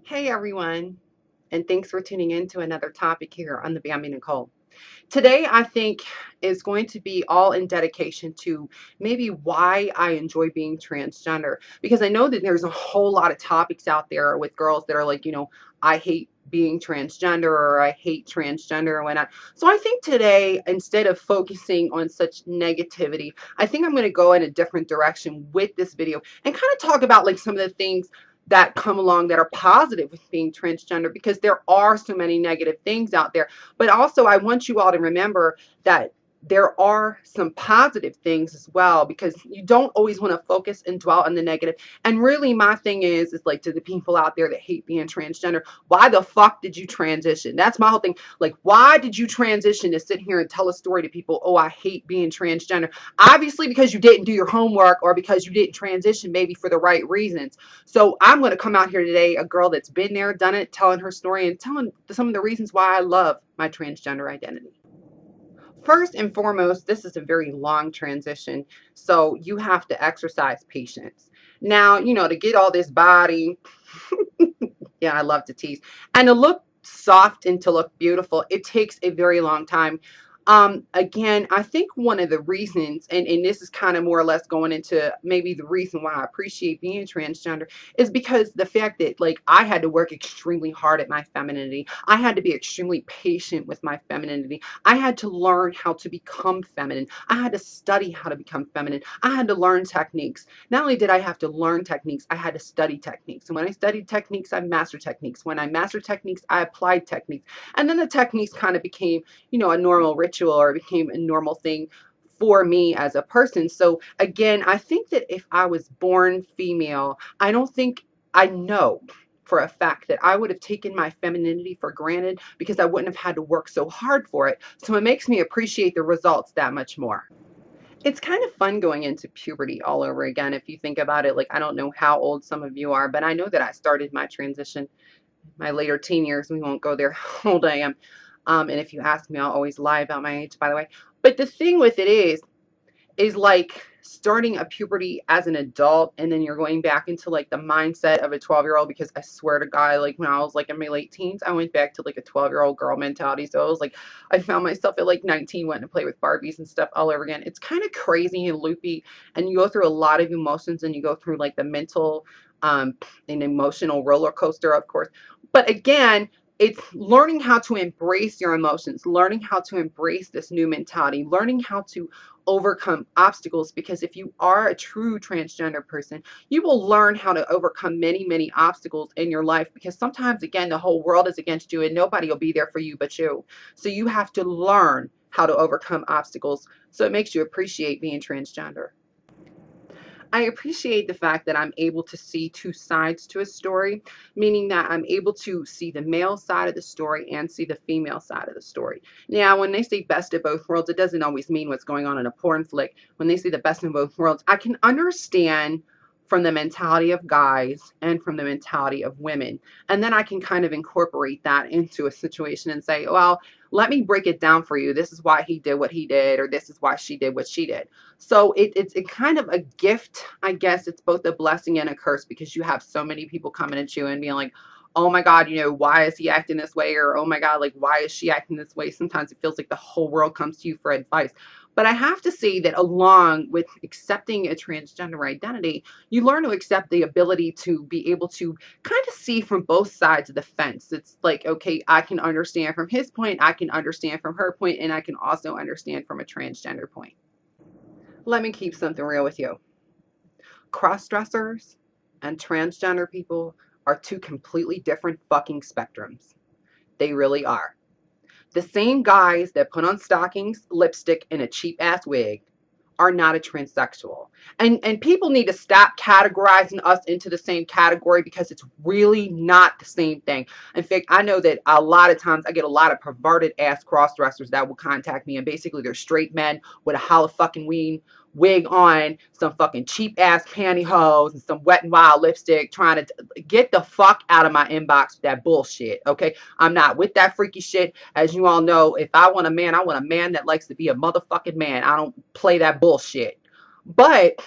Hey everyone, and thanks for tuning in to another topic here on the Bambi Nicole. Today, I think, is going to be all in dedication to maybe why I enjoy being transgender. Because I know that there's a whole lot of topics out there with girls that are like, I hate being transgender or I hate transgender and whatnot. So I think today, instead of focusing on such negativity, I think I'm going to go in a different direction with this video and kind of talk about like some of the things that come along that are positive with being transgender because there are so many negative things out there, but also, I want you all to remember that there are some positive things as well because you don't always want to focus and dwell on the negative. And really, my thing is like to the people out there that hate being transgender, why the fuck did you transition? That's my whole thing. Like, why did you transition to sit here and tell a story to people? Oh, I hate being transgender. Obviously, because you didn't do your homework or because you didn't transition maybe for the right reasons. So I'm going to come out here today, a girl that's been there, done it, telling her story and telling some of the reasons why I love my transgender identity. First and foremost, this is a very long transition, so you have to exercise patience. Now, to get all this body, yeah, I love to tease, and to look soft and to look beautiful, it takes a very long time. Again, I think one of the reasons, and this is kind of more or less going into maybe the reason why I appreciate being transgender, is because the fact that like I had to work extremely hard at my femininity. I had to be extremely patient with my femininity. I had to learn how to become feminine. I had to study how to become feminine. I had to learn techniques. Not only did I have to learn techniques, I had to study techniques. And when I studied techniques, I mastered techniques. When I mastered techniques, I applied techniques. And then the techniques kind of became, a normal ritual or became a normal thing for me as a person. So again, I think that if I was born female, I know for a fact that I would have taken my femininity for granted because I wouldn't have had to work so hard for it. So it makes me appreciate the results that much more. It's kind of fun going into puberty all over again if you think about it. Like, I don't know how old some of you are, but I know that I started my transition my later teen years. We won't go there how old I am. And if you ask me, I'll always lie about my age, by the way. But the thing with it is like starting a puberty as an adult and then you're going back into like the mindset of a 12-year-old, because I swear to God, like when I was like in my late teens, I went back to like a 12-year-old girl mentality. So I was like, I found myself at like 19 wanting to play with Barbies and stuff all over again. It's kind of crazy and loopy, and you go through a lot of emotions and you go through like the mental um and emotional roller coaster, of course. But again, it's learning how to embrace your emotions, learning how to embrace this new mentality, learning how to overcome obstacles, because if you are a true transgender person, you will learn how to overcome many, many obstacles in your life, because sometimes, again, the whole world is against you and nobody will be there for you but you. So you have to learn how to overcome obstacles. So it makes you appreciate being transgender. I appreciate the fact that I'm able to see two sides to a story, meaning that I'm able to see the male side of the story and see the female side of the story. Now, when they say best of both worlds, it doesn't always mean what's going on in a porn flick. When they say the best of both worlds, I can understand from the mentality of guys and from the mentality of women. And then I can kind of incorporate that into a situation and say, well, let me break it down for you. This is why he did what he did, or this is why she did what she did. So it's kind of a gift, I guess. It's both a blessing and a curse, because you have so many people coming at you and being like, oh my God, why is he acting this way? Or, oh my God, like, why is she acting this way? Sometimes it feels like the whole world comes to you for advice. But I have to say that along with accepting a transgender identity, you learn to accept the ability to be able to kind of see from both sides of the fence. It's like, okay, I can understand from his point, I can understand from her point, and I can also understand from a transgender point. Let me keep something real with you. Cross dressers and transgender people are two completely different fucking spectrums. They really are. The same guys that put on stockings, lipstick, and a cheap ass wig are not a transsexual. And people need to stop categorizing us into the same category, because it's really not the same thing. In fact, I know that a lot of times I get a lot of perverted ass cross dressers that will contact me, and basically they're straight men with a hollow fucking wig on, some fucking cheap ass pantyhose, and some Wet and Wild lipstick, trying to get the fuck out of my inbox with that bullshit. Okay, I'm not with that freaky shit. As you all know, if I want a man, I want a man that likes to be a motherfucking man. I don't play that bullshit. But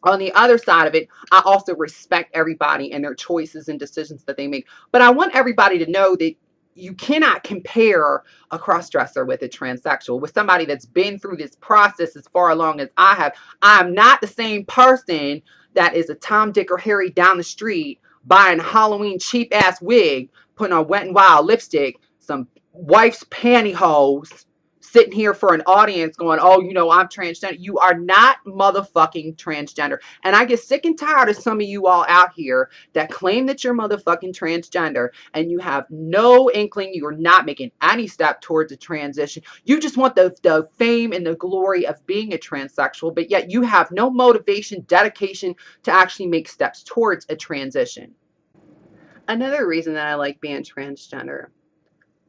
On the other side of it, I also respect everybody and their choices and decisions that they make. But I want everybody to know that you cannot compare a cross-dresser with a transsexual, with somebody that's been through this process as far along as I have. I'm not the same person that is a Tom, Dick, or Harry down the street buying a Halloween cheap ass wig, putting on Wet n Wild lipstick, some wife's pantyhose, sitting here for an audience going, oh, I'm transgender. You are not motherfucking transgender. And I get sick and tired of some of you all out here that claim that you're motherfucking transgender and you have no inkling. You are not making any step towards a transition. You just want the fame and the glory of being a transsexual, but yet you have no motivation, dedication to actually make steps towards a transition. Another reason that I like being transgender,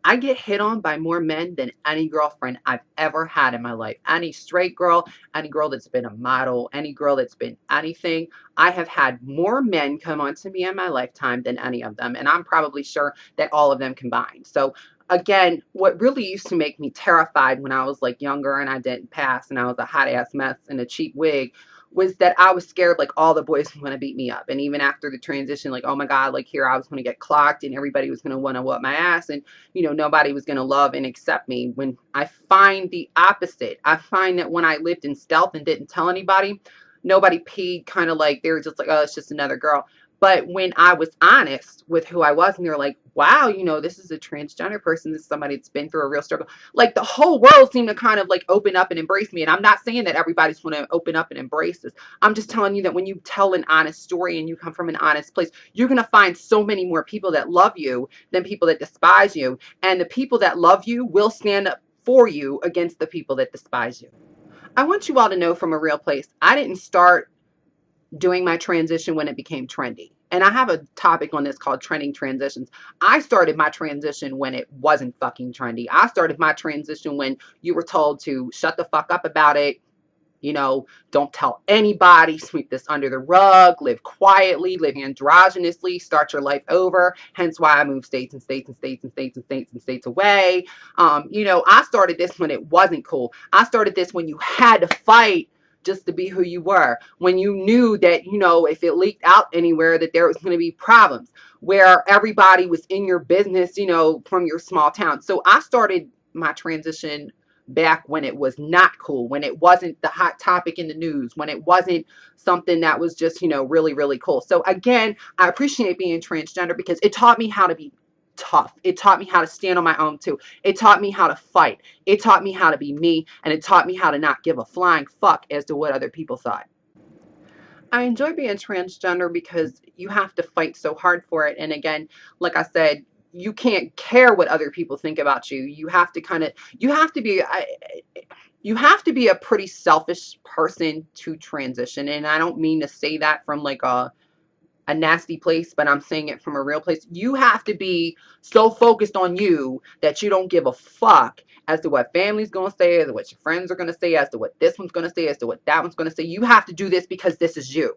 I get hit on by more men than any girlfriend I've ever had in my life. Any straight girl, any girl that's been a model, any girl that's been anything. I have had more men come on to me in my lifetime than any of them. And I'm probably sure that all of them combined. So again, what really used to make me terrified when I was like younger and I didn't pass and I was a hot ass mess in a cheap wig was that I was scared like all the boys were going to beat me up. And even after the transition, like, oh my God, like here I was going to get clocked and everybody was going to want to whoop my ass. And nobody was going to love and accept me. When I find the opposite, I find that when I lived in stealth and didn't tell anybody, nobody paid kind of like, they were just like, oh, it's just another girl. But when I was honest with who I was and they're like, wow, this is a transgender person. This is somebody that's been through a real struggle. Like the whole world seemed to kind of like open up and embrace me. And I'm not saying that everybody's going to open up and embrace this. I'm just telling you that when you tell an honest story and you come from an honest place, you're going to find so many more people that love you than people that despise you. And the people that love you will stand up for you against the people that despise you. I want you all to know from a real place, I didn't start doing my transition when it became trendy. And I have a topic on this called trending transitions. I started my transition when it wasn't fucking trendy. I started my transition when you were told to shut the fuck up about it. Don't tell anybody, sweep this under the rug, live quietly, live androgynously, start your life over. Hence why I moved states and states and states and states and states and states away. I started this when it wasn't cool. I started this when you had to fight just to be who you were. When you knew that, if it leaked out anywhere, that there was going to be problems, where everybody was in your business, from your small town. So I started my transition back when it was not cool, when it wasn't the hot topic in the news, when it wasn't something that was just, really, really cool. So again, I appreciate being transgender because it taught me how to be tough. It taught me how to stand on my own too. It taught me how to fight. It taught me how to be me, and it taught me how to not give a flying fuck as to what other people thought. I enjoy being transgender because you have to fight so hard for it. And again, like I said, you can't care what other people think about you. You have to you have to be a pretty selfish person to transition. And I don't mean to say that from like a nasty place, but I'm saying it from a real place. You have to be so focused on you that you don't give a fuck as to what family's going to say, as to what your friends are going to say, as to what this one's going to say, as to what that one's going to say. You have to do this because this is you.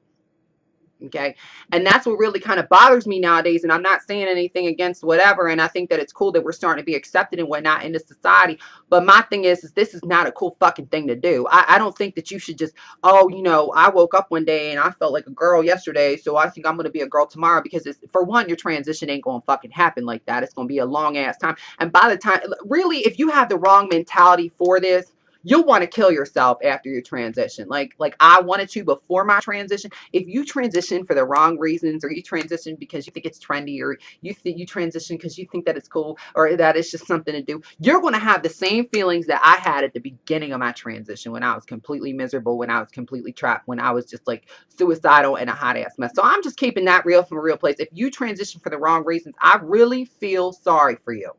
Okay. And that's what really kind of bothers me nowadays. And I'm not saying anything against whatever. And I think that it's cool that we're starting to be accepted and whatnot in this society. But my thing is this is not a cool fucking thing to do. I don't think that you should just, oh, I woke up one day and I felt like a girl yesterday. So I think I'm going to be a girl tomorrow, because for one, your transition ain't going to fucking happen like that. It's going to be a long ass time. And by the time, really, if you have the wrong mentality for this, you'll want to kill yourself after your transition. Like I wanted to before my transition. If you transition for the wrong reasons, or you transition because you think it's trendy, or you transition because you think that it's cool, or that it's just something to do, you're going to have the same feelings that I had at the beginning of my transition, when I was completely miserable, when I was completely trapped, when I was just like suicidal and a hot ass mess. So I'm just keeping that real from a real place. If you transition for the wrong reasons, I really feel sorry for you.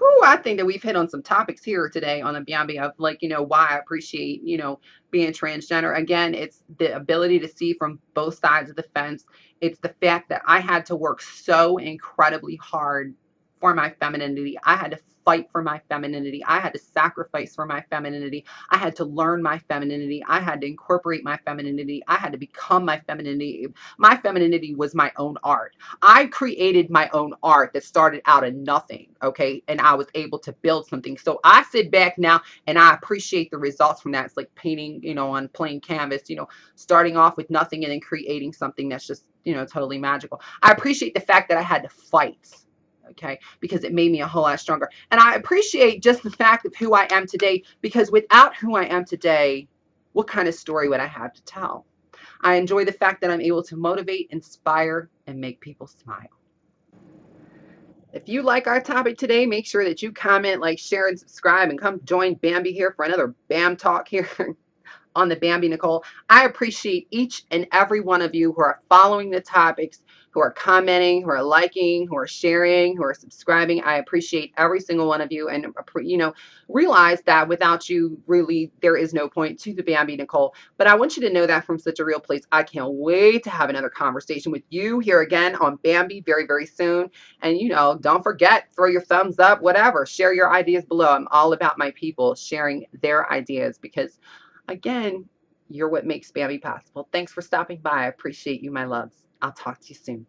Whew, I think that we've hit on some topics here today on the Beyond Being of, like, why I appreciate, being transgender. Again, it's the ability to see from both sides of the fence. It's the fact that I had to work so incredibly hard for my femininity. I had to fight for my femininity. I had to sacrifice for my femininity. I had to learn my femininity. I had to incorporate my femininity. I had to become my femininity. My femininity was my own art. I created my own art that started out of nothing, okay? And I was able to build something. So I sit back now and I appreciate the results from that. It's like painting, on plain canvas, starting off with nothing and then creating something that's just, totally magical. I appreciate the fact that I had to fight, okay, because it made me a whole lot stronger. And I appreciate just the fact of who I am today, because without who I am today, what kind of story would I have to tell? I enjoy the fact that I'm able to motivate, inspire, and make people smile. If you like our topic today, make sure that you comment, like, share, and subscribe, and come join Bambi here for another BAM talk here on the Bambi Nicole. I appreciate each and every one of you who are following the topics, who are commenting, who are liking, who are sharing, who are subscribing. I appreciate every single one of you, and realize that without you, really, there is no point to the Bambi Nicole. But I want you to know that from such a real place. I can't wait to have another conversation with you here again on Bambi very, very soon. And don't forget, throw your thumbs up, whatever. Share your ideas below. I'm all about my people sharing their ideas, because again, you're what makes Bambi possible. Thanks for stopping by. I appreciate you, my loves. I'll talk to you soon.